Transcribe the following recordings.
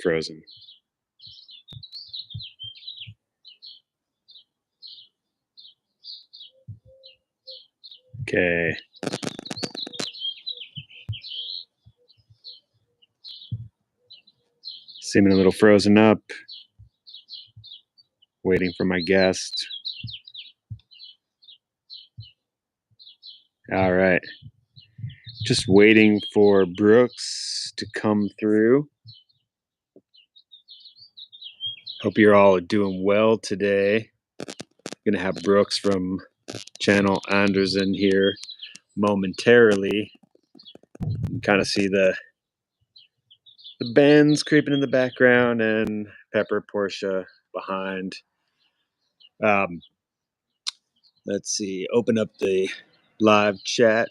Frozen. Okay. Seeming a little frozen up. Waiting for my guest. All right. Just waiting for Brooks to come through. Hope you're all doing well today. Gonna have Brooks from Channel Anderson here momentarily. You can kind of see the Benz creeping in the background and Pepper Porsche behind. Let's see. Open up the live chat.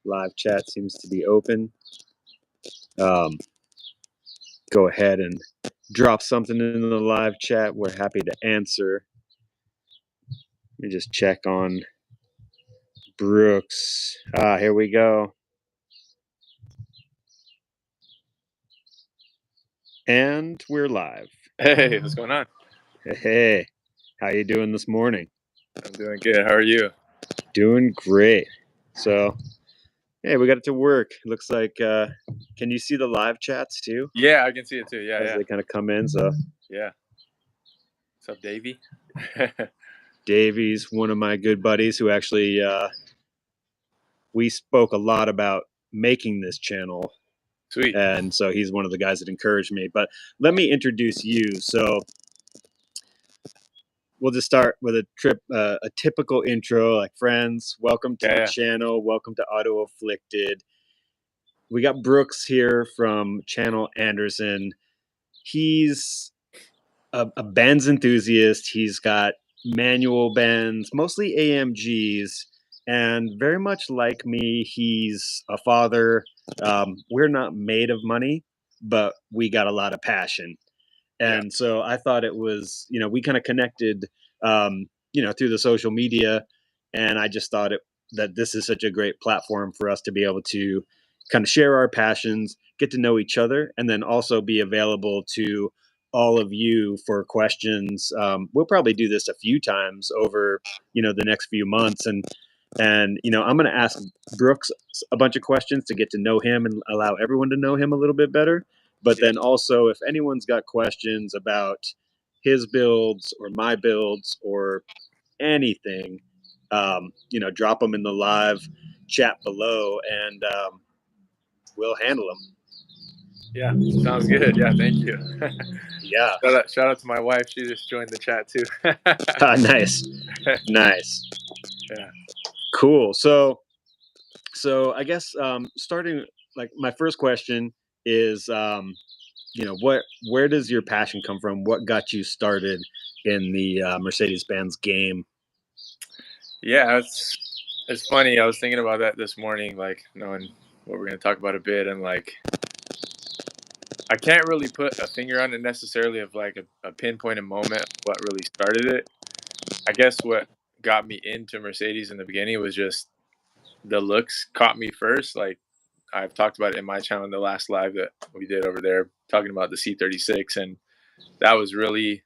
Live chat seems to be open. Go ahead and drop something in the live chat. We're happy to answer. Let me just check on Brooks. Here we go. And we're live. Hey, what's going on? Hey, how you doing this morning? I'm doing good. How are you? Doing great. So, hey, we got it to work. Looks like, can you see the live chats too? Yeah, I can see it too. Yeah, As they kind of come in. So, yeah. What's up, Davey? Davey's one of my good buddies who actually, we spoke a lot about making this channel. Sweet. And so he's one of the guys that encouraged me. But let me introduce you. So we'll just start with a typical intro, like friends. Welcome to the channel. Welcome to Auto Afflicted. We got Brooks here from Channel Anderson. He's a Benz enthusiast. He's got manual Benz, mostly AMGs, and very much like me, he's a father. We're not made of money, but we got a lot of passion. And so I thought it was, we kind of connected, through the social media. And I just thought that this is such a great platform for us to be able to kind of share our passions, get to know each other, and then also be available to all of you for questions. We'll probably do this a few times over, the next few months. And I'm going to ask Brooks a bunch of questions to get to know him and allow everyone to know him a little bit better. But then also, if anyone's got questions about his builds or my builds or anything, drop them in the live chat below, and we'll handle them. Yeah, sounds good. Yeah, thank you. Yeah. Shout out to my wife. She just joined the chat too. Nice. Nice. Yeah. Cool. So I guess starting, like, my first question is, where does your passion come from? What got you started in the Mercedes-Benz game? Yeah, it's funny. I was thinking about that this morning, like knowing what we're going to talk about a bit, and like I can't really put a finger on it necessarily of like a pinpointed moment what really started it. I guess what got me into Mercedes in the beginning was just the looks caught me first. Like I've talked about it in my channel in the last live that we did over there, talking about the C36, and that was really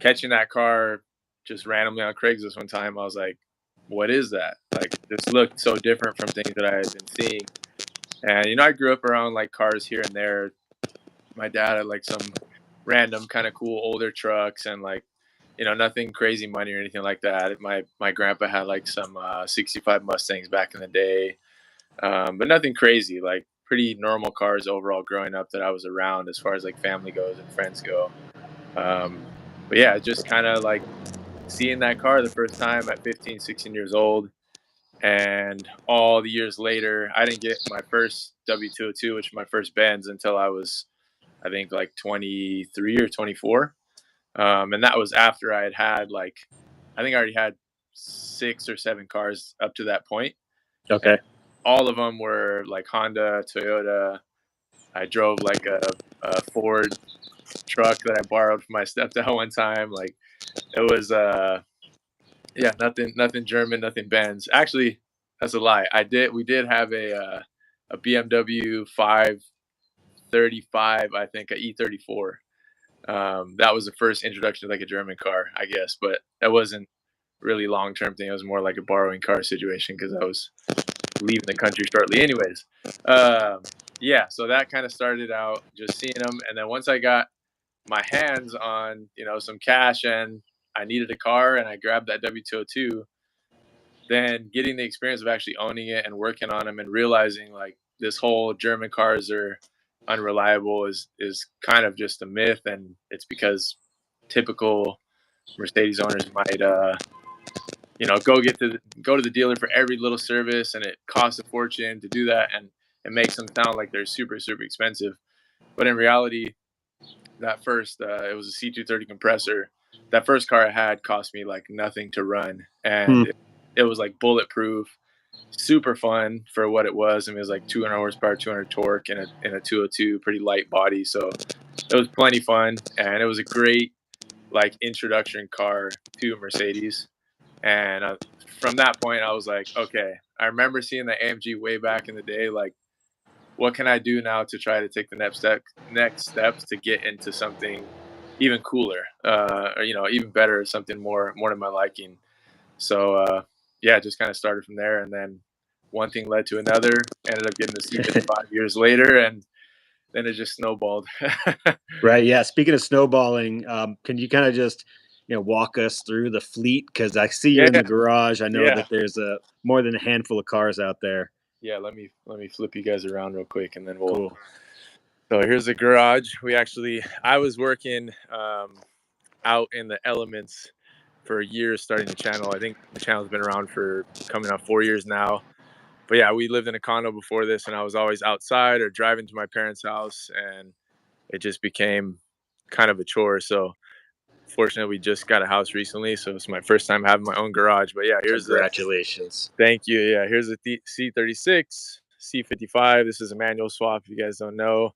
catching that car just randomly on Craigslist one time. I was like, what is that? Like, this looked so different from things that I had been seeing. And, I grew up around like cars here and there. My dad had like some random kind of cool older trucks and like, nothing crazy money or anything like that. My grandpa had like some 65 Mustangs back in the day. But nothing crazy, like pretty normal cars overall growing up that I was around as far as like family goes and friends go. But yeah, just kind of like seeing that car the first time at 15, 16 years old. And all the years later, I didn't get my first W202, which was my first Benz, until I was, I think, like 23 or 24. And that was after I had like, I think I already had 6 or 7 cars up to that point. Okay. And all of them were like Honda, Toyota. I drove like a Ford truck that I borrowed from my stepdad one time. Like it was, nothing German, nothing Benz. Actually, that's a lie. We did have a a BMW 535, I think, a E34. That was the first introduction to like a German car, I guess, but that wasn't really long-term thing. It was more like a borrowing car situation because I was leaving the country shortly anyways. Yeah, so that kind of started out just seeing them. And then once I got my hands on, some cash and I needed a car and I grabbed that W202, then getting the experience of actually owning it and working on them and realizing like this whole German cars are unreliable is kind of just a myth. And it's because typical Mercedes owners might go to the dealer for every little service, and it costs a fortune to do that, and it makes them sound like they're super super expensive. But in reality, that first it was a C230 compressor. That first car I had cost me like nothing to run, and it was like bulletproof, super fun for what it was. I mean, it was like 200 horsepower, 200 torque in a 202, pretty light body, so it was plenty fun, and it was a great like introduction car to Mercedes. And from that point, I was like, okay, I remember seeing the AMG way back in the day. Like, what can I do now to try to take the next steps to get into something even cooler, or even better, something more to my liking. So yeah, just kind of started from there, and then one thing led to another. Ended up getting the C55 years later, and then it just snowballed. Right. Yeah. Speaking of snowballing, can you kind of just walk us through the fleet? Because I see you're Yeah, in the garage. I know yeah, that there's more than a handful of cars out there. yeah. Let me flip you guys around real quick, and then we'll. Cool. So here's the garage. I was working out in the elements for years starting the channel. I think the channel's been around for coming up 4 years now. But yeah, we lived in a condo before this, and I was always outside or driving to my parents' house, and it just became kind of a chore. So fortunately, we just got a house recently, so it's my first time having my own garage. But yeah, Congratulations. thank you. Yeah, here's a C36, C55. This is a manual swap, if you guys don't know.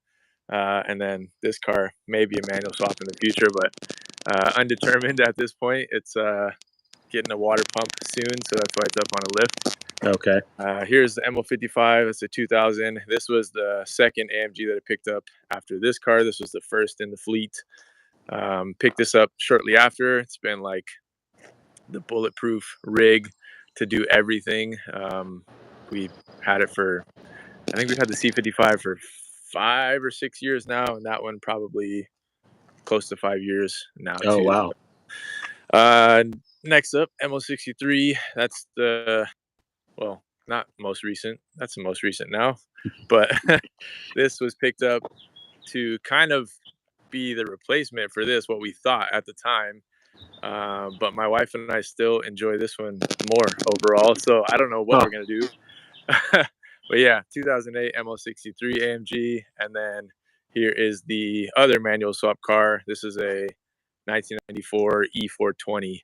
And then this car may be a manual swap in the future, but undetermined at this point. It's getting a water pump soon, so that's why it's up on a lift. Okay. Here's the MO55. It's a 2000. This was the second AMG that I picked up after this car. This was the first in the fleet. Picked this up shortly after. It's been like the bulletproof rig to do everything. We had it for, I think we've had the C55 for 5 or 6 years now, and that one probably close to 5 years now Oh, too. wow. Next up, MO63. That's well, not most recent. That's the most recent now, but this was picked up to kind of be the replacement for this, what we thought at the time. But my wife and I still enjoy this one more overall. So I don't know what we're gonna do. But yeah, 2008 MO63 AMG, and then here is the other manual swap car. This is a 1994 E420.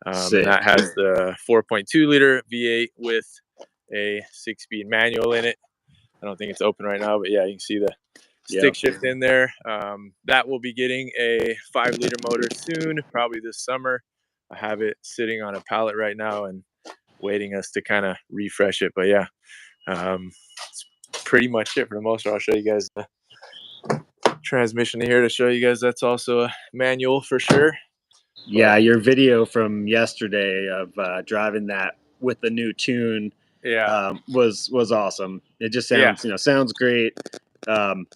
That has the 4.2 liter V8 with a 6-speed manual in it. I don't think it's open right now, but yeah, you can see the stick shift in there. That will be getting a 5-liter motor soon, probably this summer. I have it sitting on a pallet right now and waiting us to kind of refresh it. But yeah, it's pretty much it for the most part. I'll show you guys the transmission here to show you guys that's also a manual for sure. Yeah, your video from yesterday of driving that with the new tune, was awesome. It just sounds sounds great. And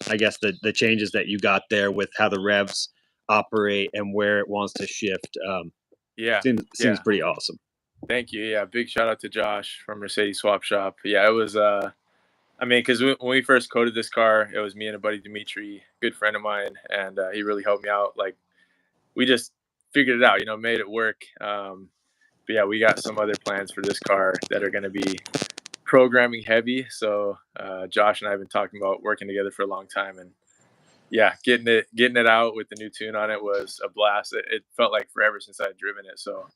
I guess the changes that you got there with how the revs operate and where it wants to shift, seems pretty awesome. Thank you. Yeah, big shout out to Josh from Mercedes Swap Shop. Yeah, it was. I mean, because when we first coded this car, it was me and a buddy Dimitri, good friend of mine, and he really helped me out. Like, we just figured it out, made it work. But yeah, we got some other plans for this car that are going to be programming heavy. So Josh and I have been talking about working together for a long time, and yeah, getting it out with the new tune on it was a blast. It felt like forever since I'd driven it. So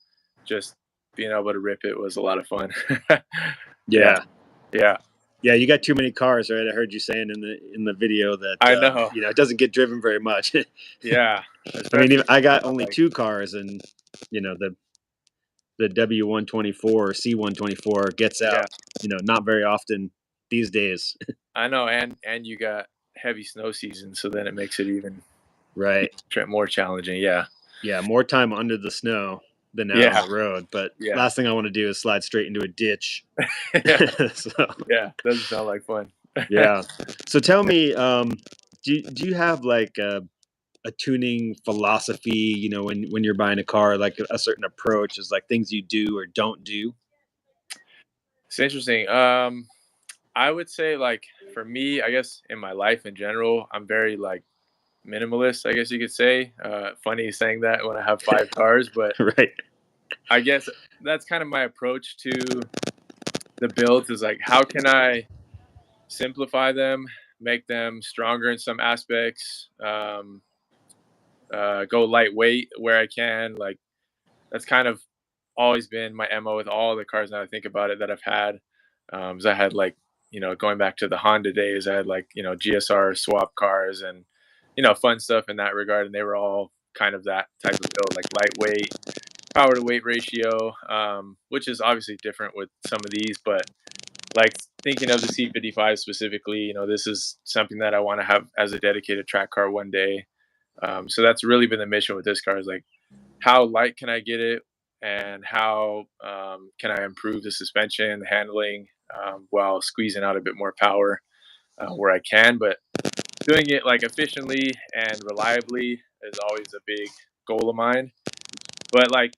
just being able to rip it was a lot of fun. Yeah. Yeah, you got too many cars, right? I heard you saying in the video that I know. it doesn't get driven very much. Yeah, I mean, I got only 2 cars, and the the W124 or C124 gets out, Yeah, not very often these days. I know, and you got heavy snow season, so then it makes it even Right. more challenging. Yeah, Yeah, more time under the snow than out on yeah, the road. But yeah, last thing I want to do is slide straight into a ditch. yeah, So yeah. Doesn't sound like fun. yeah. So tell me, do you have like a tuning philosophy? When you're buying a car, like a certain approach is like things you do or don't do. It's interesting. I would say like for me, I guess in my life in general, I'm very like minimalist. I guess you could say. Funny saying that when I have 5 cars, but Right. I guess that's kind of my approach to the builds. Is like how can I simplify them, make them stronger in some aspects, go lightweight where I can. Like that's kind of always been my MO with all the cars now I think about it that I've had. 'Cause I had like, going back to the Honda days, I had like, GSR swap cars and, fun stuff in that regard. And they were all kind of that type of build, like lightweight, power to weight ratio, which is obviously different with some of these, but like thinking of the C55 specifically, this is something that I want to have as a dedicated track car one day. So that's really been the mission with this car is like, how light can I get it, and how can I improve the suspension, the handling, while squeezing out a bit more power where I can, but doing it like efficiently and reliably is always a big goal of mine. But like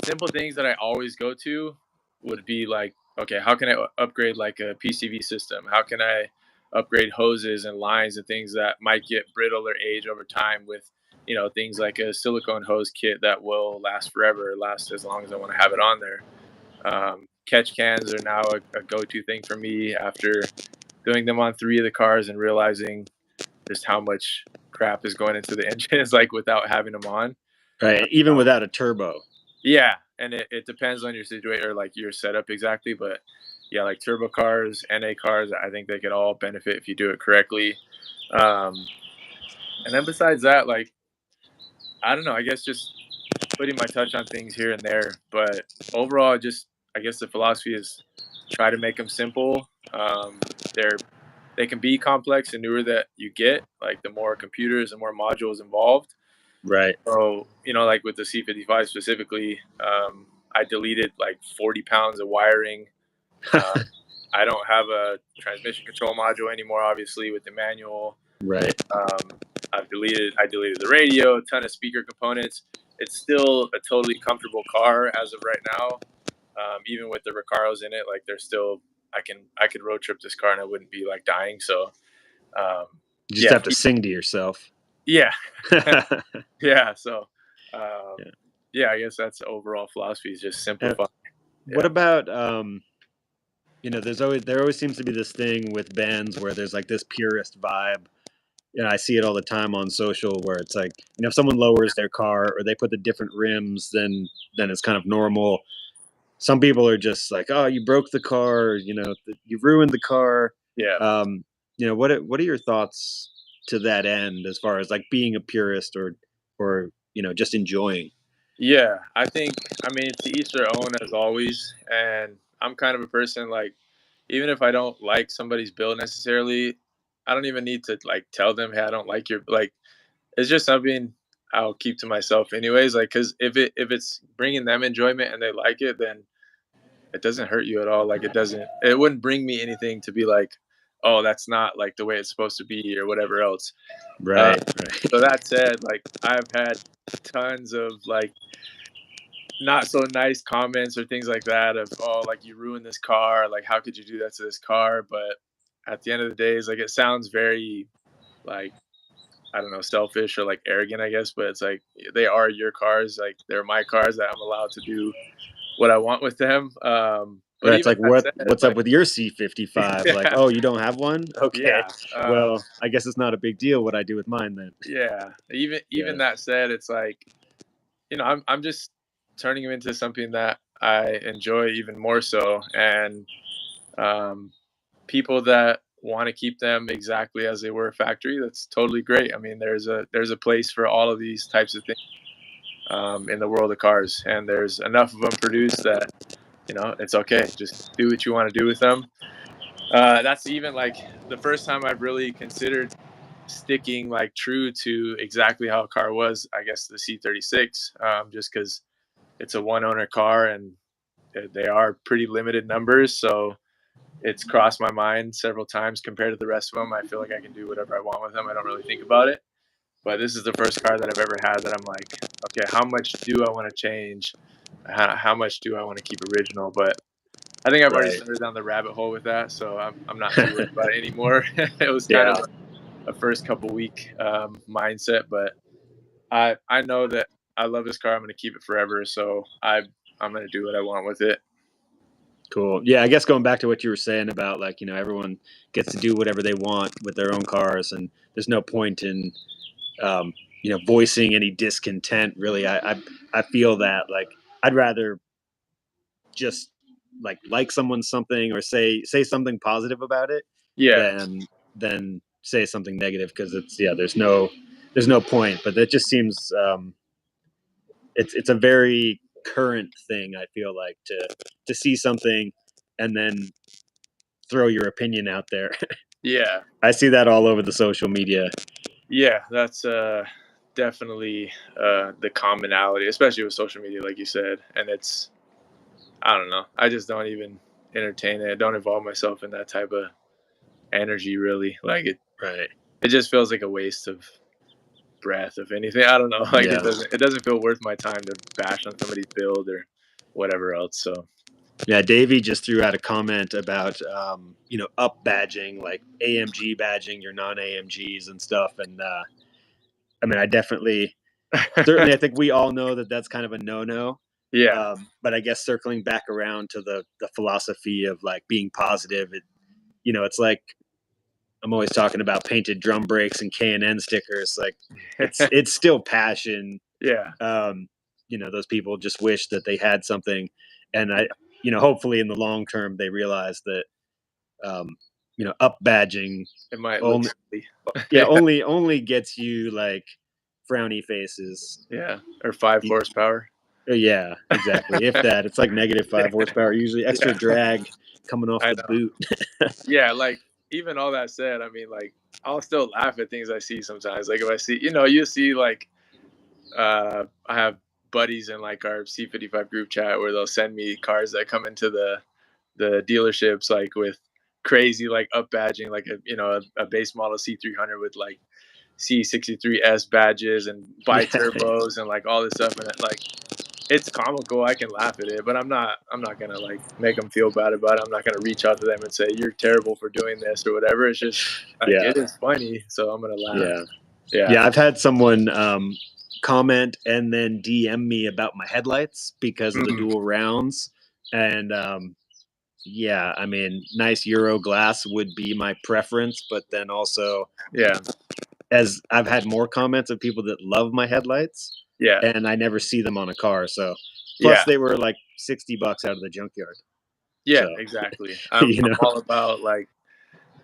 simple things that I always go to would be like, okay, how can I upgrade like a PCV system? How can I upgrade hoses and lines and things that might get brittle or age over time with, things like a silicone hose kit that will last forever, last as long as I want to have it on there. Catch cans are now a go-to thing for me after doing them on 3 of the cars and realizing just how much crap is going into the engines like without having them on. Right. Even without a turbo. Yeah, and it depends on your situation or like your setup exactly, but yeah, like turbo cars, NA cars, I think they could all benefit if you do it correctly. Um, and then besides that, like I don't know, I guess just putting my touch on things here and there, but overall, just I guess the philosophy is try to make them simple. They're they can be complex and newer that you get, like the more computers and more modules involved. Right. So, like with the C55 specifically, I deleted like 40 pounds of wiring. Uh, I don't have a transmission control module anymore, obviously, with the manual. Right. I deleted the radio, a ton of speaker components. It's still a totally comfortable car as of right now. Even with the Recaros in it, like they're still, I could road trip this car and I wouldn't be like dying. So, um, You just yeah, have to sing to yourself. yeah, Yeah. yeah. So, yeah, I guess that's the overall philosophy is just simplify. What Yeah. about there always seems to be this thing with bands where there's like this purist vibe. I see it all the time on social where it's like, if someone lowers their car or they put the different rims then it's kind of normal. Some people are just like, "Oh, you broke the car," you ruined the car. Yeah. What are your thoughts to that end as far as like being a purist or just enjoying? Yeah. I mean, to each their own as always. And I'm kind of a person like, even if I don't like somebody's build necessarily, I don't even need to like tell them, hey, I don't like your, like, it's just something I'll keep to myself anyways. Like, cause if it's bringing them enjoyment and they like it, then it doesn't hurt you at all. Like, it wouldn't bring me anything to be like, oh, that's not like the way it's supposed to be or whatever else. Uh, Right, so right. that said, like I've had tons of like not so nice comments or things like that of, oh, like you ruined this car, like how could you do that to this car? But at the end of the day, it's like it sounds very like, I don't know, selfish or like arrogant, I guess, but it's like they are your cars, like they're my cars that I'm allowed to do what I want with them. But Right, it's even like that said, what's up like with your C55? Like, yeah, oh, you don't have one? Okay. yeah, Well, I guess it's not a big deal what I do with mine then. yeah. Yeah. Even that said, it's like, I'm just turning them into something that I enjoy even more so, and um, people that want to keep them exactly as they were factory, that's totally great. I mean, there's a place for all of these types of things. in the world of cars, and there's enough of them produced that it's okay. Just do what you want to do with them. That's even like the first time I've really considered sticking like true to exactly how a car was. I guess the C36, just because it's a one owner car and they are pretty limited numbers, so it's crossed my mind several times. Compared to the rest of them, I feel like I can do whatever I want with them. I don't really think about it. But this is the first car that I've ever had that I'm like, okay, how much do I want to change? How much do I want to keep original? But I think I've already started down the rabbit hole with that, so I'm not too worried about it anymore. It was kind of a first couple week mindset, but I know that I love this car. I'm going to keep it forever, so I'm going to do what I want with it. Cool. Yeah, I guess going back to what you were saying about like, everyone gets to do whatever they want with their own cars, and there's no point in voicing any discontent. Really, I feel that like I'd rather just like someone's something or say something positive about it, than say something negative, because there's no point. But that just seems it's a very current thing. I feel like to see something and then throw your opinion out there. Yeah. I see that all over the social media. Yeah, that's definitely the commonality, especially with social media, like you said. And I don't know. I just don't even entertain it. I don't involve myself in that type of energy, really. Like it just feels like a waste of breath, if anything. I don't know. Like it doesn't feel worth my time to bash on somebody's build or whatever else. So yeah, Davey just threw out a comment about up badging, like AMG badging your non-AMGs and stuff. And I mean, certainly I think we all know that that's kind of a no-no. Yeah. But I guess circling back around to the philosophy of like being positive, it's like I'm always talking about painted drum brakes and K&N stickers. Like it's still passion. Yeah. Those people just wish that they had something, and hopefully in the long term they realize that up badging it might only only gets you like frowny faces. Yeah, or 5 horsepower. Yeah, exactly. If that, it's like -5 horsepower, usually extra drag coming off the boot. Yeah, like even all that said, I mean, like I'll still laugh at things I see sometimes. Like if I see, you see like I have buddies in like our C55 group chat where they'll send me cars that come into the dealerships like with crazy like up badging, like a base model C300 with like C63S badges and bi-turbos and like all this stuff, and it's comical. I can laugh at it, but I'm not gonna like make them feel bad about it. I'm not gonna reach out to them and say you're terrible for doing this or whatever. It's just like, it is funny, so I'm gonna laugh. Yeah. I've had someone comment and then DM me about my headlights because of the dual rounds, and I mean, nice Euro glass would be my preference, but then also as I've had more comments of people that love my headlights, and I never see them on a car. So plus they were like $60 out of the junkyard. Yeah, so, exactly. I'm all about like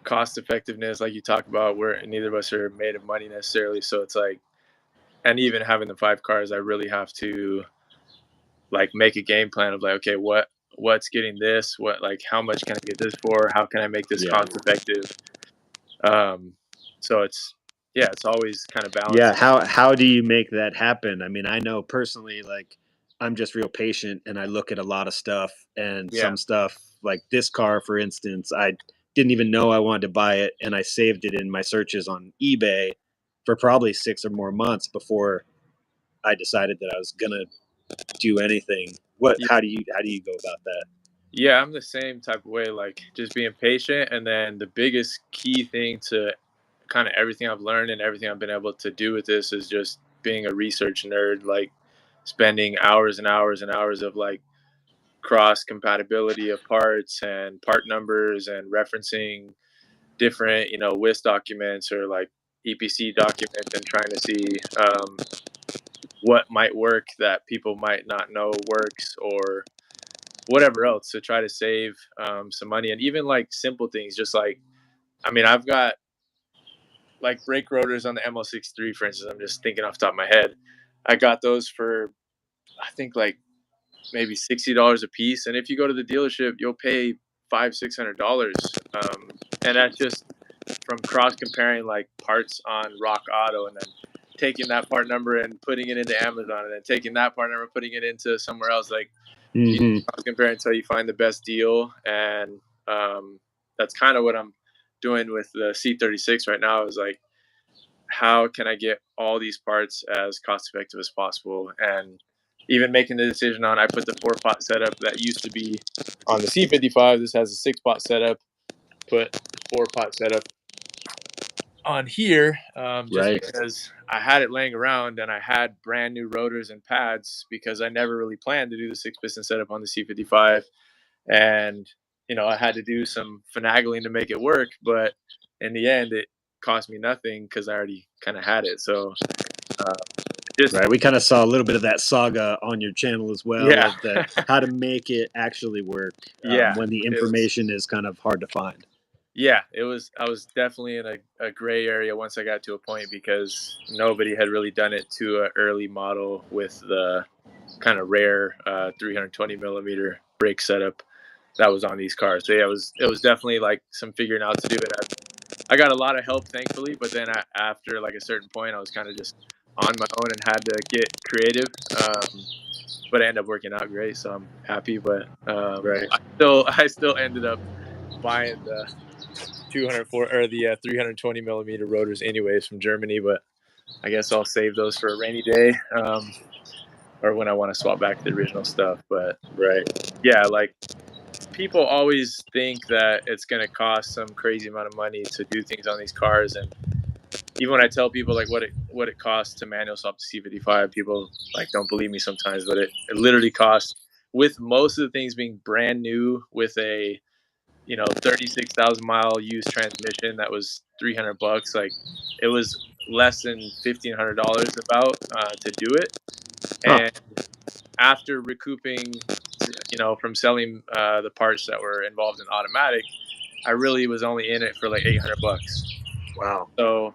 cost effectiveness, like you talk about. Where neither of us are made of money necessarily, so it's like, and even having the 5 cars, I really have to like make a game plan of like, okay, what's getting this? What, like, how much can I get this for? How can I make this cost effective? So it's always kind of balanced. Yeah, how do you make that happen? I mean, I know personally, like I'm just real patient and I look at a lot of stuff, and some stuff like this car, for instance, I didn't even know I wanted to buy it, and I saved it in my searches on eBay for probably 6 or more months before I decided that I was gonna do anything. How do you go about that? Yeah, I'm the same type of way, like just being patient. And then the biggest key thing to kind of everything I've learned and everything I've been able to do with this is just being a research nerd, like spending hours and hours and hours of like cross compatibility of parts and part numbers and referencing different, WIS documents or like EPC documents and trying to see what might work that people might not know works or whatever else to try to save some money. And even like simple things, just like, I mean, I've got like brake rotors on the ML63, for instance. I'm just thinking off the top of my head. I got those for I think like maybe $60 a piece, and if you go to the dealership, you'll pay $500-$600, and that's just from cross comparing like parts on Rock Auto, and then taking that part number and putting it into Amazon, and then taking that part number, putting it into somewhere else. Like you cross compare until you find the best deal, and that's kind of what I'm doing with the C36 right now. Is like, how can I get all these parts as cost effective as possible? And even making the decision on, I put the 4-pot setup that used to be on the C55. This has a 6-pot setup. Put 4-pot setup on here, just because I had it laying around and I had brand new rotors and pads, because I never really planned to do the 6-piston setup on the C55. And, I had to do some finagling to make it work. But in the end, it cost me nothing because I already kind of had it. So, we kind of saw a little bit of that saga on your channel as well. Yeah. Of how to make it actually work. When the information is kind of hard to find. Yeah, I was definitely in a gray area once I got to a point, because nobody had really done it to an early model with the kind of rare 320 millimeter brake setup that was on these cars. So yeah, it was definitely like some figuring out to do it. I got a lot of help, thankfully, but then after like a certain point, I was kind of just on my own and had to get creative. But it ended up working out great, so I'm happy. But I still ended up buying the 204 or the 320 millimeter rotors anyways from Germany. But I guess I'll save those for a rainy day, or when I want to swap back to the original stuff. But yeah, like, people always think that it's going to cost some crazy amount of money to do things on these cars. And even when I tell people like what it costs to manual swap to C55, people like don't believe me sometimes, but it literally costs, with most of the things being brand new, with a 36,000 mile used transmission that was $300. Like, it was less than $1,500 about to do it. And after recouping, from selling the parts that were involved in automatic, I really was only in it for like $800. Wow. So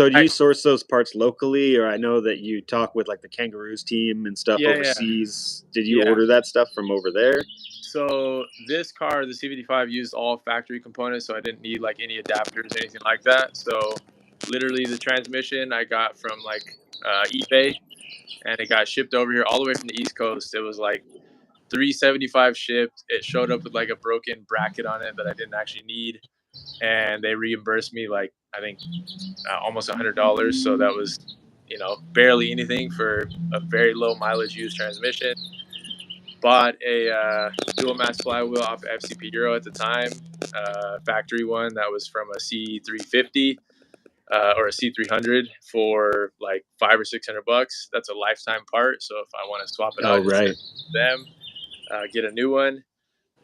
do you source those parts locally, or I know that you talk with like the Kangaroos team and stuff overseas? Did you order that stuff from over there? So this car, the C55, used all factory components, so I didn't need like any adapters, anything like that. So literally the transmission I got from like eBay, and it got shipped over here all the way from the East Coast. It was like $375 shipped. It showed up with like a broken bracket on it that I didn't actually need, and they reimbursed me like, I think almost $100. So that was barely anything for a very low mileage used transmission. Bought a dual mass flywheel off FCP Euro at the time, factory one that was from a C350 or a C300 for like $500 or $600. That's a lifetime part. So if I want to swap it out, them, get a new one.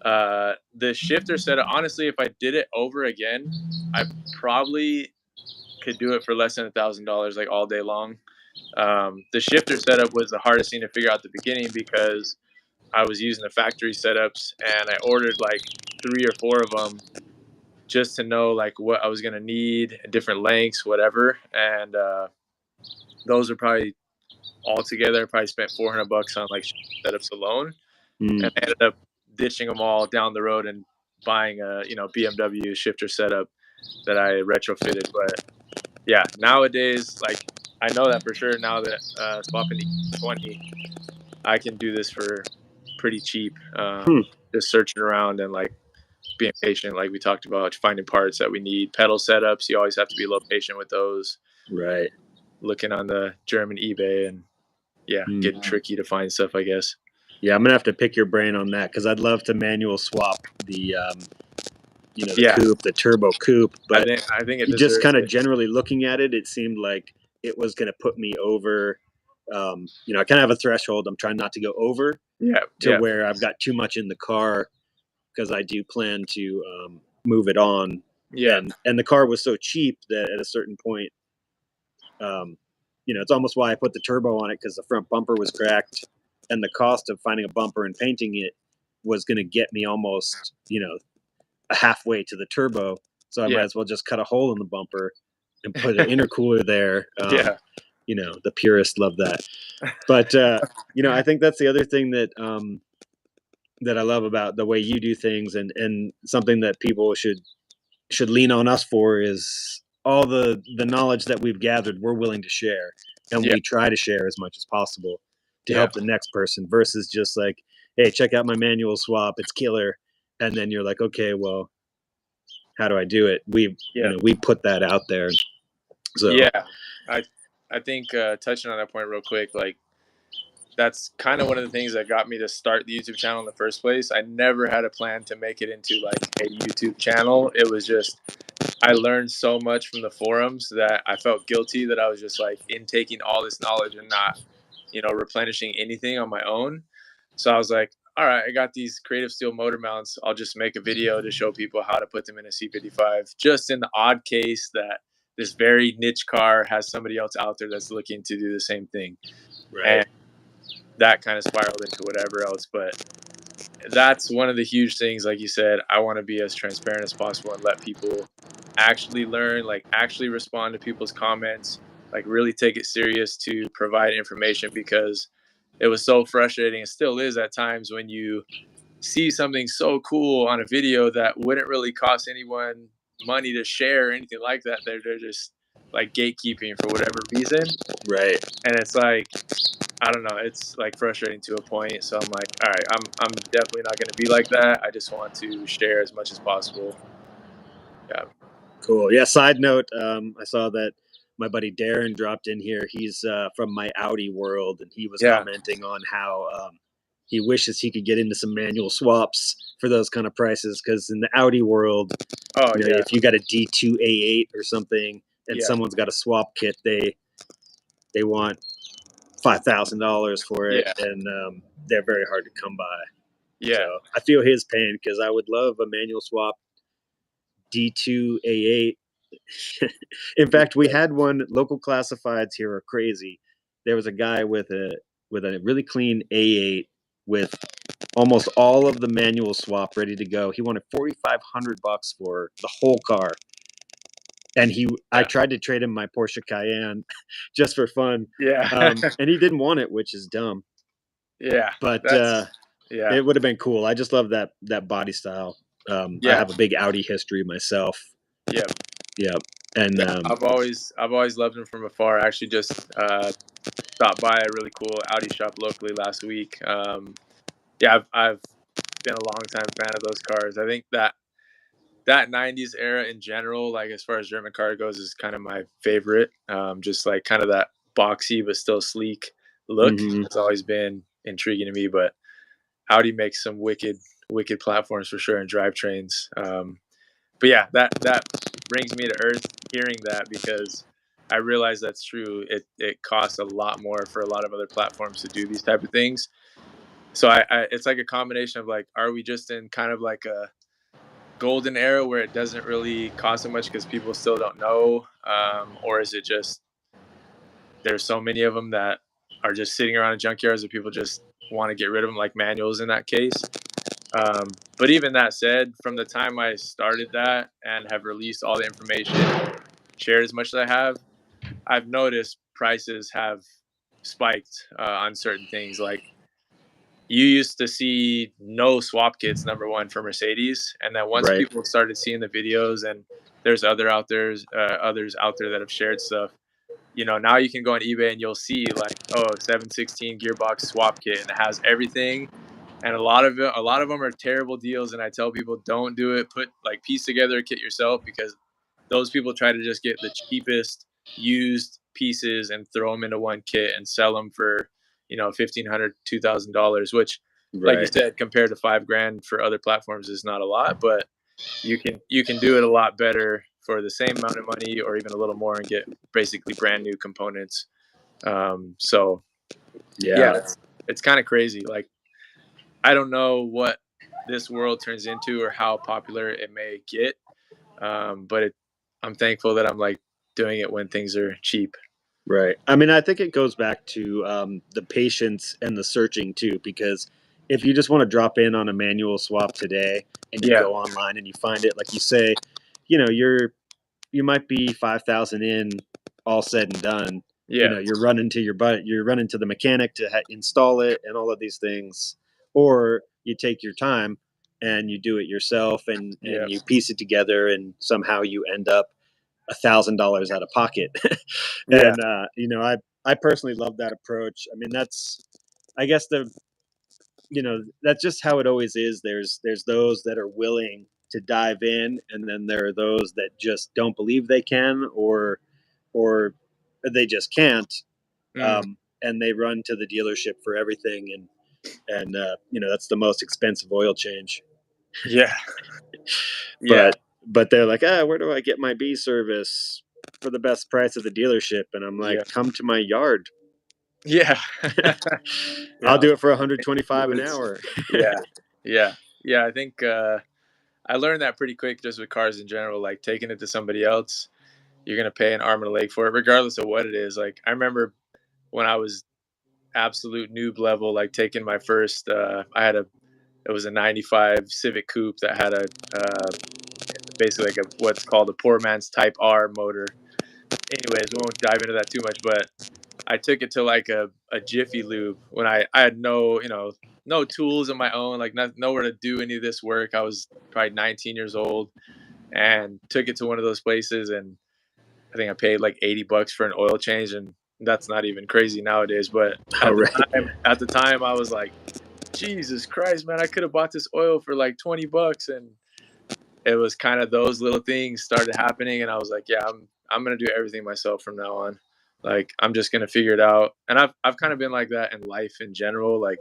The shifter setup, honestly, if I did it over again, I probably could do it for less than $1,000, like all day long. The shifter setup was the hardest thing to figure out at the beginning, because I was using the factory setups, and I ordered like 3 or 4 of them just to know like what I was going to need, different lengths, whatever. And those are probably all together, I probably spent $400 on like setups alone. And I ended up ditching them all down the road and buying a BMW shifter setup that I retrofitted. But yeah, nowadays, like, I know that for sure now that swapping the 20, I can do this for pretty cheap. Just searching around and like being patient, like we talked about, finding parts that we need. Pedal setups, you always have to be a little patient with those. Right. Looking on the German eBay, and getting tricky to find stuff, I guess. Yeah, I'm gonna have to pick your brain on that, because I'd love to manual swap the coupe, the turbo coupe. But I think it just kind of generally looking at it, it seemed like it was going to put me over. I kind of have a threshold I'm trying not to go over. Where I've got too much in the car, because I do plan to move it on. And the car was so cheap that at a certain point, it's almost why I put the turbo on it, because the front bumper was cracked, and the cost of finding a bumper and painting it was going to get me almost, a halfway to the turbo. So I might as well just cut a hole in the bumper and put an intercooler there. The purists love that. But I think that's the other thing that that I love about the way you do things, and something that people should lean on us for is all the knowledge that we've gathered. We're willing to share, and Yeah. we try to share as much as possible to Yeah. help the next person. Versus just like, hey, check out my manual swap; it's killer. And then you're like, okay, well, how do I do it? We put that out there. So yeah, I think touching on that point real quick, like that's kind of one of the things that got me to start the YouTube channel in the first place. I never had a plan to make it into like a YouTube channel. It was just I learned so much from the forums that I felt guilty that I was just like intaking all this knowledge and not, replenishing anything on my own. So I was like, all right, I got these creative steel motor mounts. I'll just make a video to show people how to put them in a C55, just in the odd case that this very niche car has somebody else out there that's looking to do the same thing. right. And that kind of spiraled into whatever else. But that's one of the huge things. Like you said, I want to be as transparent as possible and let people actually learn, like actually respond to people's comments, like really take it serious to provide information, because it was so frustrating. It still is at times when you see something so cool on a video that wouldn't really cost anyone money to share or anything like that. They're just like gatekeeping for whatever reason. Right. And it's like, I don't know. It's like frustrating to a point. So I'm like, all right, I'm definitely not going to be like that. I just want to share as much as possible. Yeah. Cool. Yeah. Side note, I saw that my buddy Darren dropped in here. He's from my Audi world, and he was commenting on how he wishes he could get into some manual swaps for those kind of prices. Because in the Audi world, if you got a D2A8 or something, and someone's got a swap kit, they want $5,000 for it, and they're very hard to come by. Yeah. So I feel his pain, because I would love a manual swap D2A8. In fact, we had one. Local classifieds here are crazy. There was a guy with a really clean A8 with almost all of the manual swap ready to go. He wanted $4,500 for the whole car. And I tried to trade him my Porsche Cayenne just for fun. Yeah. And he didn't want it, which is dumb. Yeah. But it would have been cool. I just love that body style. I have a big Audi history myself. Yeah. Yeah. And I've always loved him from afar. I actually just stopped by a really cool Audi shop locally last week. I've been a long time fan of those cars. I think that 90s era in general, like as far as German car goes, is kind of my favorite. Just like kind of that boxy but still sleek look. It's always been intriguing to me. But Audi makes some wicked platforms for sure, and drivetrains. But yeah, that brings me to earth hearing that, because I realize that's true. It costs a lot more for a lot of other platforms to do these type of things. So it's like a combination of like, are we just in kind of like a golden era where it doesn't really cost so much because people still don't know, or is it just there's so many of them that are just sitting around in junkyards that people just want to get rid of them, like manuals in that case. But even that said, from the time I started that and have released all the information, shared as much as I have, I've noticed prices have spiked on certain things. Like, you used to see no swap kits, number one, for Mercedes, and then once people started seeing the videos, and there's others out there that have shared stuff. Now you can go on eBay and you'll see like, 716 gearbox swap kit, and it has everything. And a lot of them are terrible deals. And I tell people, don't do it. Piece together a kit yourself, because those people try to just get the cheapest used pieces and throw them into one kit and sell them for, $1,500, $2,000, which, like you said, compared to $5,000 for other platforms is not a lot, but you can do it a lot better for the same amount of money, or even a little more, and get basically brand new components. So it's kind of crazy. Like, I don't know what this world turns into or how popular it may get. But I'm thankful that I'm like doing it when things are cheap. Right. I mean, I think it goes back to the patience and the searching too, because if you just want to drop in on a manual swap today and you go online and you find it, like you say, you might be 5,000 in, all said and done, You Yeah. know, you're running to the mechanic to install it and all of these things, or you take your time and you do it yourself, and Yeah. you piece it together, and somehow you end up $1,000 out of pocket. Yeah. And you know, I personally love that approach. I mean, that's, I guess, that's just how it always is. There's those that are willing to dive in, and then there are those that just don't believe they can, or they just can't, Mm. and they run to the dealership for everything, and you know, that's the most expensive oil change. Yeah. Yeah. But they're like, where do I get my B service for the best price at the dealership? And I'm like, Yeah. come to my yard. Yeah. I'll Yeah. do it for 125 an Woods. hour. Yeah. Yeah. Yeah. I think I learned that pretty quick just with cars in general. Like taking it to somebody else, you're gonna pay an arm and a leg for it, regardless of what it is. Like I remember when I was absolute noob level, like taking my first. It was a '95 Civic Coupe that had a basically like a what's called a poor man's Type R motor. Anyways, we won't dive into that too much, but I took it to like a Jiffy Lube when I had no, no tools of my own, like nowhere to do any of this work. I was probably 19 years old and took it to one of those places, and I think I paid like $80 for an oil change, and that's not even crazy nowadays. But All right. at the time, I was like, Jesus Christ, man, I could have bought this oil for like $20, and it was kind of those little things started happening, and I was like, yeah, I'm gonna do everything myself from now on. Like I'm just gonna figure it out, and I've kind of been like that in life in general. Like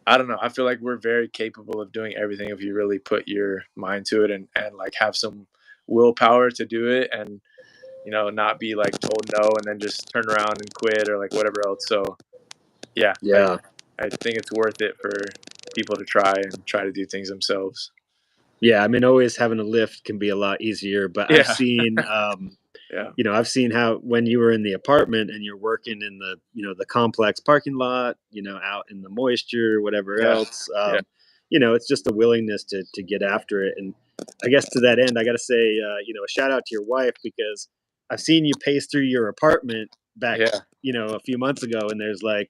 I don't know, I feel like we're very capable of doing everything if you really put your mind to it, and like have some willpower to do it, and not be like told no and then just turn around and quit or like whatever else. So yeah, Yeah. I think it's worth it for people to try to do things themselves. Yeah. I mean, always having a lift can be a lot easier, but I've Yeah. seen, Yeah. I've seen how when you were in the apartment and you're working in the, the complex parking lot, out in the moisture, whatever Yeah. else, Yeah. it's just a willingness to get after it. And I guess to that end, I got to say, a shout out to your wife, because I've seen you pace through your apartment back, Yeah. a few months ago, and there's like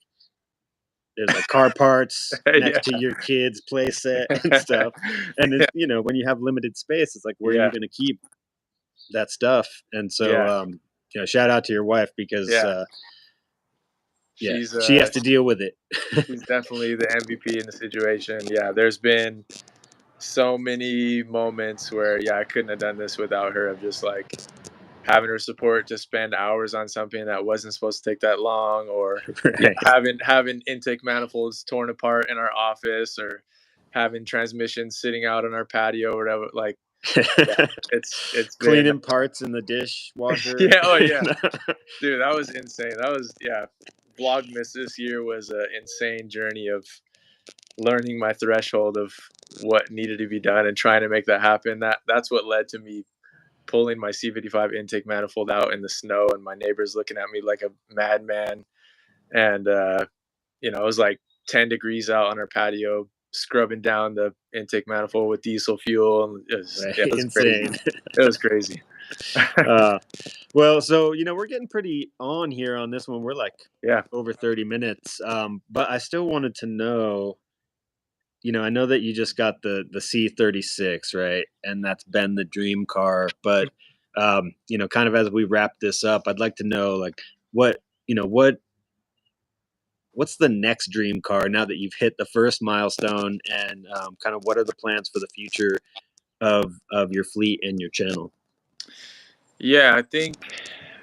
car parts Yeah. next to your kids' play set and stuff. And Yeah. when you have limited space, it's like, where are you Yeah. going to keep that stuff? And so, Yeah. shout out to your wife, because, Yeah. yeah, She's she has to deal with it. she's definitely the MVP in the situation. Yeah, there's been so many moments where I couldn't have done this without her, of just like having her support to spend hours on something that wasn't supposed to take that long, or Right. having intake manifolds torn apart in our office, or having transmissions sitting out on our patio or whatever. Like, yeah, it's been Cleaning parts in the dishwasher. yeah, oh yeah, dude, that was insane. That was Vlogmas this year was an insane journey of learning my threshold of what needed to be done and trying to make that happen. That's what led to me pulling my C55 intake manifold out in the snow, and my neighbors looking at me like a madman. And it was like 10 degrees out on our patio, scrubbing down the intake manifold with diesel fuel, and Right. it was crazy. Insane. It was crazy. uh, well, so we're getting pretty on here on this one. We're like Yeah. over 30 minutes. But I still wanted to know, I know that you just got the C36, right? And that's been the dream car. But kind of as we wrap this up, I'd like to know, like, what you know what what's the next dream car now that you've hit the first milestone, and kind of what are the plans for the future of your fleet and your channel? Yeah, I think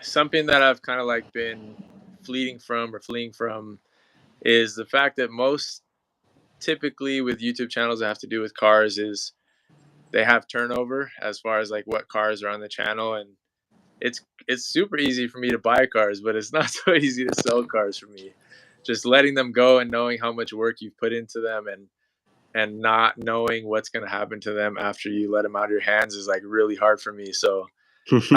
something that I've kind of like been fleeing from is the fact that most typically with YouTube channels that have to do with cars is they have turnover as far as like what cars are on the channel, and it's super easy for me to buy cars, but it's not so easy to sell cars for me. Just letting them go and knowing how much work you've put into them, and not knowing what's going to happen to them after you let them out of your hands is like really hard for me. So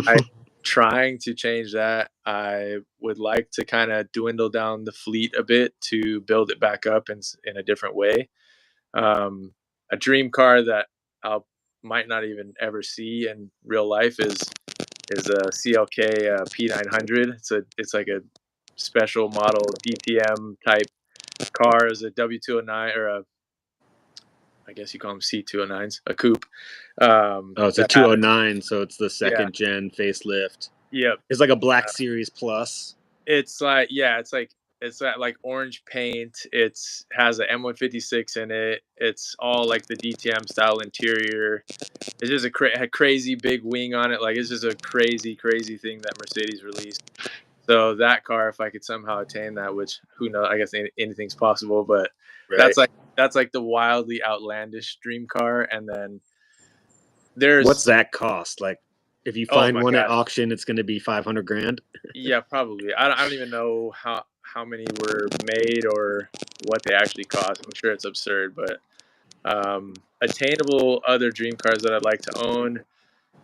I'm trying to change that. I would like to kind of dwindle down the fleet a bit to build it back up in a different way. A dream car that I might not even ever see in real life is is a CLK P900. It's like a special model DTM type car. Is a W209 or a, I guess you call them C209s, a coupe. Oh, it's a That has, 209, so it's the yeah, second gen facelift. yep. It's like a Black Series Plus. It's like, yeah, it's that like orange paint. It's has a M156 in it. It's all like the DTM style interior. It's just a crazy big wing on it. Like it's just a crazy thing that Mercedes released. So that car, if I could somehow attain that, which who knows, I guess anything's possible, but Right. that's like the wildly outlandish dream car. And then What's there's, that cost? Like, if you oh find my one at gosh, auction, it's going to be 500 grand. yeah, probably. I don't even know how many were made or what they actually cost. I'm sure it's absurd, but attainable other dream cars that I'd like to own.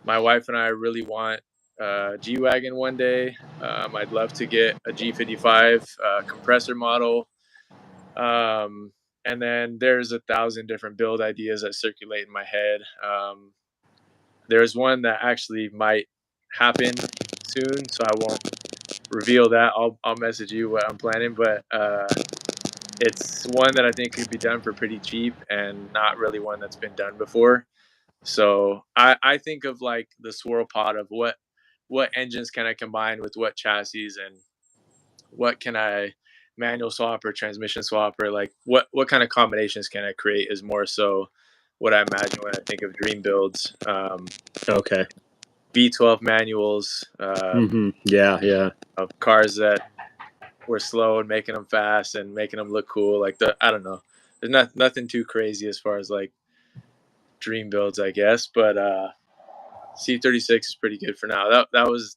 My wife and I really want a G-Wagon one day. I'd love to get a G55 compressor model. And then there's 1,000 different build ideas that circulate in my head. There's one that actually might happen soon, so I won't reveal that. I'll message you what I'm planning, but it's one that I think could be done for pretty cheap and not really one that's been done before. So I think of like the swirl pot of what engines can I combine with what chassis, and what can I manual swap or transmission swap, or like what kind of combinations can I create is more so what I imagine when I think of dream builds. Okay. V12 manuals, Yeah. of cars that were slow and making them fast and making them look cool. Like I don't know. There's nothing too crazy as far as like dream builds, I guess. But C36 is pretty good for now. That was,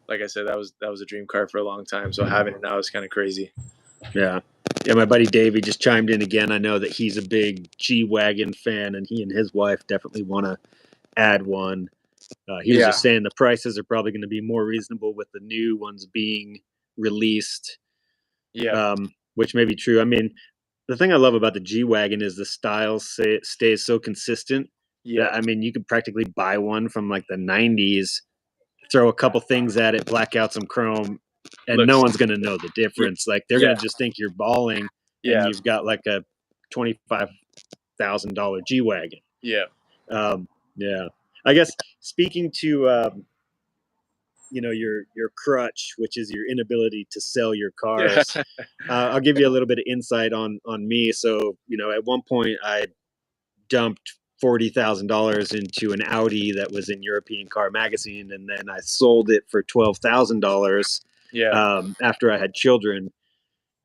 like I said, that was a dream car for a long time. So having it now is kind of crazy. Yeah. My buddy Davey just chimed in again. I know that he's a big G-Wagon fan, and he and his wife definitely want to add one. He was Yeah. just saying the prices are probably going to be more reasonable with the new ones being released, Yeah. which may be true. I mean, the thing I love about the G-Wagon is the style stays so consistent that, Yeah. I mean, you could practically buy one from like the 90s, throw a couple things at it, black out some chrome, and no Looks. one's going to know the difference. Like, they're going Yeah. to just think you're balling, and Yeah. you've got like a $25,000 G-Wagon. Yeah. Yeah. I guess speaking to your crutch, which is your inability to sell your Yeah. cars. I'll give you a little bit of insight on me. So at one point I dumped $40,000 into an Audi that was in European Car Magazine, and then I sold it for $12,000 Yeah. after I had children.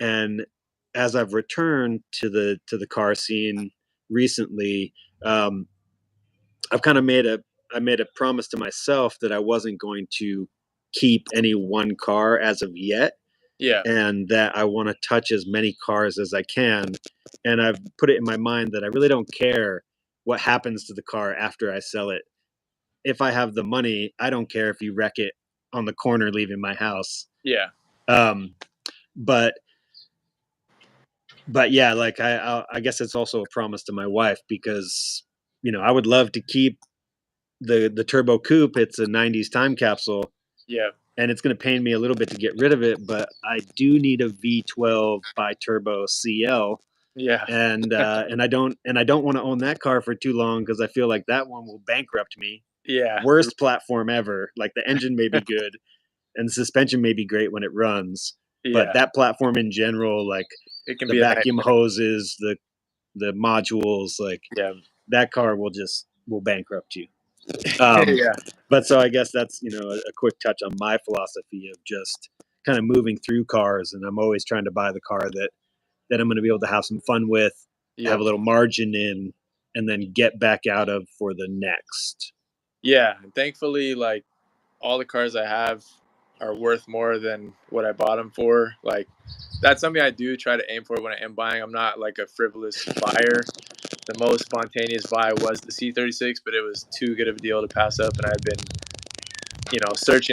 And as I've returned to the car scene recently, I've kind of made a promise to myself that I wasn't going to keep any one car as of yet, Yeah. and that I want to touch as many cars as I can. And I've put it in my mind that I really don't care what happens to the car after I sell it. If I have the money, I don't care if you wreck it on the corner leaving my house. Yeah. Um, but yeah, like I guess it's also a promise to my wife, because I would love to keep the turbo coupe. It's a 90s time capsule, Yeah. and it's going to pain me a little bit to get rid of it, but I do need a V12 bi-turbo CL, Yeah. and I don't want to own that car for too long, because I feel like that one will bankrupt me. Yeah. Worst platform ever. Like, the engine may be good and the suspension may be great when it runs, but Yeah. that platform in general, like It can the be a vacuum nightmare. hoses, the modules, like Yeah. that car will bankrupt you. Yeah. But so I guess that's a quick touch on my philosophy of just kind of moving through cars, and I'm always trying to buy the car that I'm going to be able to have some fun with, have Yep. a little margin in, and then get back out of for the next. Yeah. And thankfully, like all the cars I have are worth more than what I bought them for. Like that's something I do try to aim for when I am buying. I'm not like a frivolous buyer. The most spontaneous buy was the C36, but it was too good of a deal to pass up, and I've been,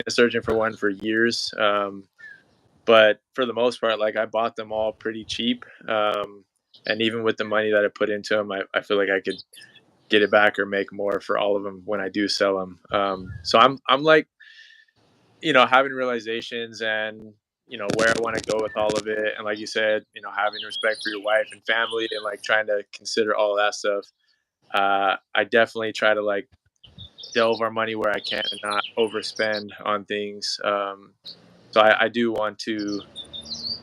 searching for one for years. But for the most part, like I bought them all pretty cheap, and even with the money that I put into them, I feel like I could get it back or make more for all of them when I do sell them. So I'm like having realizations and, where I want to go with all of it. And like you said, having respect for your wife and family and like trying to consider all that stuff. I definitely try to like delve our money where I can and not overspend on things. So I do want to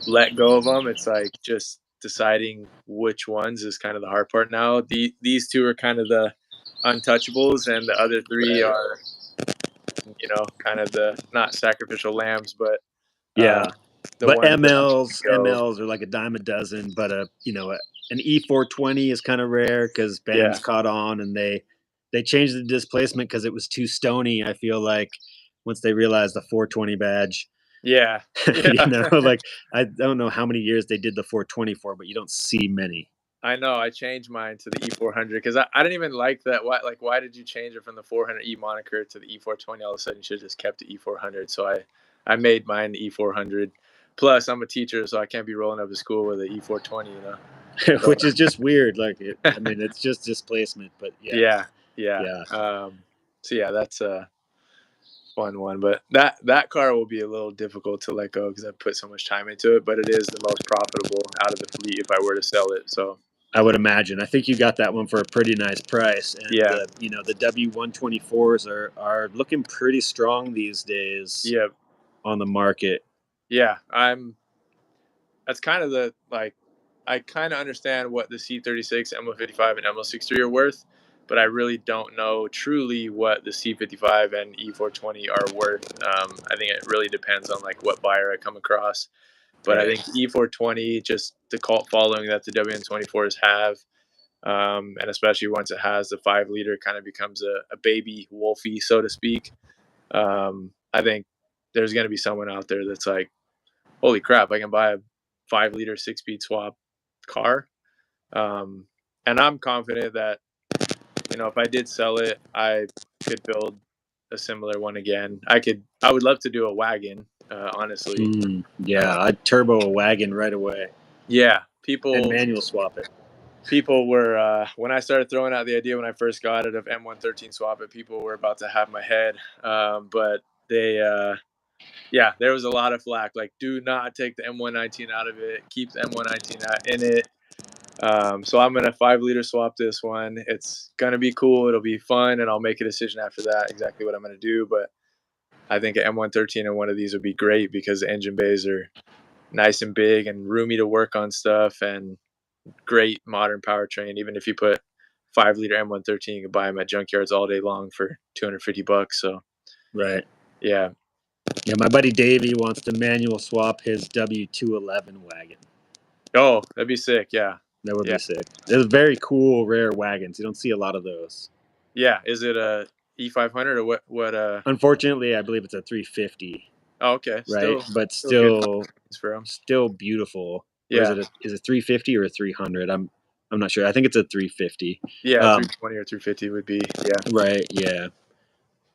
let go of them. It's like just deciding which ones is kind of the hard part now. These two are kind of the untouchables, and the other three Right. are, kind of the not sacrificial lambs, but Yeah. the But ones that go. MLs are like a dime a dozen. But an E420 is kind of rare because bands Yeah, caught on and they changed the displacement because it was too stony. I feel like once they realized the 420 badge, yeah, yeah. like I don't know how many years they did the 420 for, but you don't see many. I know. I changed mine to the E400 because I didn't even like that. Why did you change it from the 400E moniker to the E420? All of a sudden, you should have just kept the E400. So I made mine the E400. Plus, I'm a teacher, so I can't be rolling up to school with an E420. So, Which is just weird. I mean, it's just displacement, but yeah, yeah. yeah. So yeah, that's a fun one. But that car will be a little difficult to let go because I put so much time into it. But it is the most profitable out of the fleet if I were to sell it. So. I would imagine. I think you got that one for a pretty nice price, and Yeah. the W124s are looking pretty strong these days. Yeah. On the market. Yeah, that's kind of I kind of understand what the C36, MO55, and MO63 are worth, but I really don't know truly what the C55 and E420 are worth. I think it really depends on like what buyer I come across. But I Right. think E420, just the cult following that the WN24s have, and especially once it has the 5 liter, kind of becomes a baby Wolfie, so to speak. I think there's going to be someone out there that's like, holy crap, I can buy a 5 liter 6 speed swap car. And I'm confident that, if I did sell it, I could build a similar one again. I would love to do a wagon, honestly. Yeah, I'd turbo a wagon right away. Yeah. And manual swap it. People were, when I started throwing out the idea when I first got it of M113 swap it, people were about to have my head. But yeah, there was a lot of flack. Like, do not take the M119 out of it. Keep the M119 in it. So I'm going to 5 liter swap this one. It's going to be cool. It'll be fun. And I'll make a decision after that exactly what I'm going to do. But I think an M113 and one of these would be great because the engine bays are nice and big and roomy to work on stuff and great modern powertrain. Even if you put 5 liter M113, you can buy them at junkyards all day long for $250. So, right. Yeah. Yeah, my buddy Davey wants to manual swap his W211 wagon. Oh, that'd be sick. Yeah. That would be sick. They're very cool, rare wagons. You don't see a lot of those. Yeah. Is it a E500 or what? Unfortunately, I believe it's a 350. Oh, okay. Right, but still beautiful. Yeah. Or is it 350 or a 300? I'm not sure. I think it's a 350. Yeah, 320 or 350 would be. Yeah. Right. Yeah.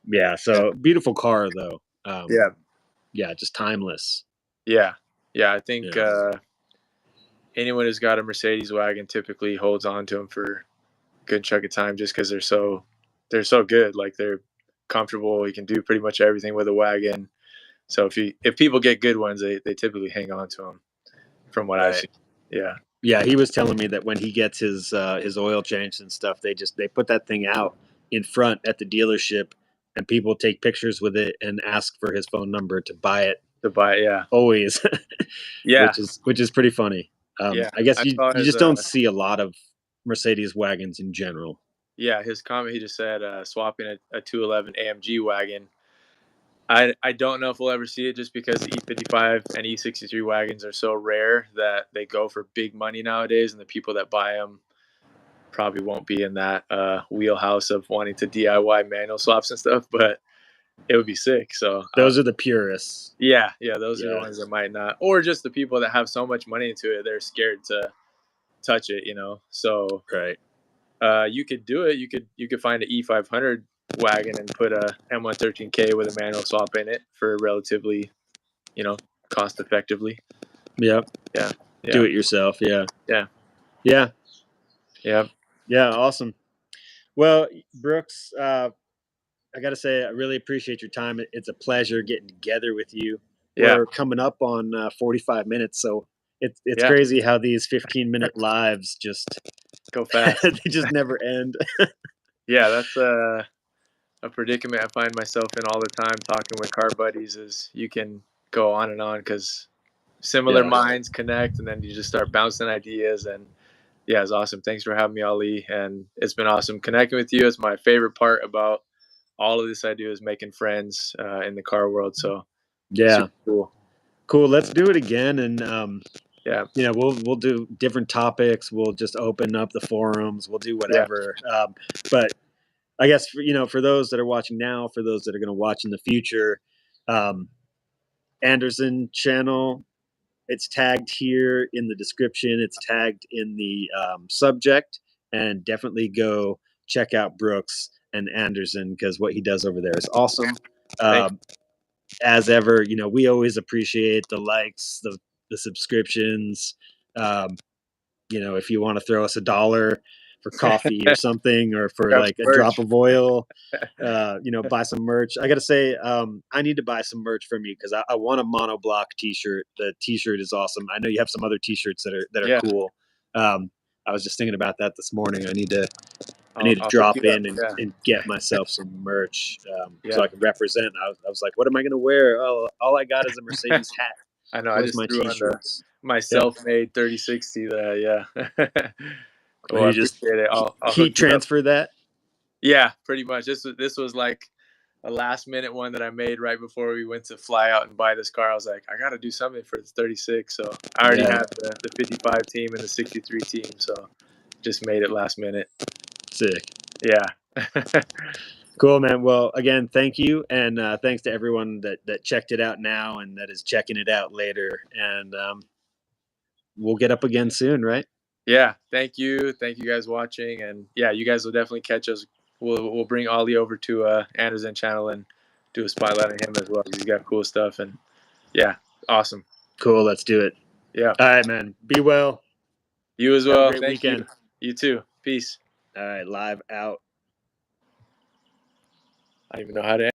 Yeah. So beautiful car though. Yeah. Yeah, just timeless. Yeah. Yeah. I think anyone who's got a Mercedes wagon typically holds on to them for a good chunk of time just because they're so good. Like they're comfortable. You can do pretty much everything with a wagon. So if people get good ones, they typically hang on to them. From what I've seen. Yeah. Yeah, he was telling me that when he gets his oil changed and stuff, they put that thing out in front at the dealership, and people take pictures with it and ask for his phone number to buy it. Yeah. Always. Yeah. Which is pretty funny. Yeah. I guess you just don't see a lot of Mercedes wagons in general. Yeah, his comment, he just said swapping a 211 AMG wagon. I don't know if we'll ever see it just because the E55 and E63 wagons are so rare that they go for big money nowadays, and the people that buy them probably won't be in that wheelhouse of wanting to DIY manual swaps and stuff, but it would be sick. So those are the purists. Yeah, those are the ones that might not, or just the people that have so much money into it, they're scared to touch it, So right. You could do it. You could find an E500 wagon and put a M113K with a manual swap in it for relatively, cost effectively. Yeah. Yeah. Do it yourself. Yeah. Yeah. Yeah. Yeah. Yeah. Awesome. Well, Brooks, I got to say, I really appreciate your time. It's a pleasure getting together with you. Yeah. We're coming up on 45 minutes, so it's Yeah. crazy how these 15-minute lives just Go fast. they just never end. Yeah, that's a predicament I find myself in all the time talking with car buddies. Is you can go on and on because similar Yeah. minds connect, and then you just start bouncing ideas. And yeah, it's awesome. Thanks for having me, Ali, and it's been awesome connecting with you. It's my favorite part about all of this I do is making friends in the car world. So Yeah. super Cool. Let's do it again, and yeah, we'll do different topics. We'll just open up the forums. We'll do yeah, whatever. But I guess for those that are watching now, for those that are going to watch in the future, Anderson channel. It's tagged here in the description. It's tagged in the subject, and definitely go check out Brooks and Anderson because what he does over there is awesome. As ever, we always appreciate the likes, the subscriptions. If you want to throw us $1 for coffee or something, or for like a drop of oil, buy some merch. I gotta say, I need to buy some merch from you because I want a monoblock T-shirt. The T-shirt is awesome. I know you have some other T-shirts that are cool. I was just thinking about that this morning. I need to I'll drop in and get myself some merch so I can represent. I was like, what am I gonna wear? Oh, all I got is a Mercedes hat. I know. Where's I just my threw T-shirts? on my self-made 3060 there. Yeah. Well, I you just appreciate it. I'll heat transfer that. Yeah, pretty much. This was like a last minute one that I made right before we went to fly out and buy this car. I was like, I got to do something for this 36. So I already had the 55 team and the 63 team. So just made it last minute. Sick. Yeah. Cool, man. Well, again, thank you. And thanks to everyone that checked it out now and that is checking it out later. And we'll get up again soon, right? Yeah. Thank you. Thank you guys watching. And yeah, you guys will definitely catch us. We'll bring Ollie over to Anderson channel and do a spotlight on him as well. He's got cool stuff. And yeah, awesome. Cool. Let's do it. Yeah. All right, man. Be well. You as well. Have a great weekend. You too. Peace. All right. Live out. I don't even know how to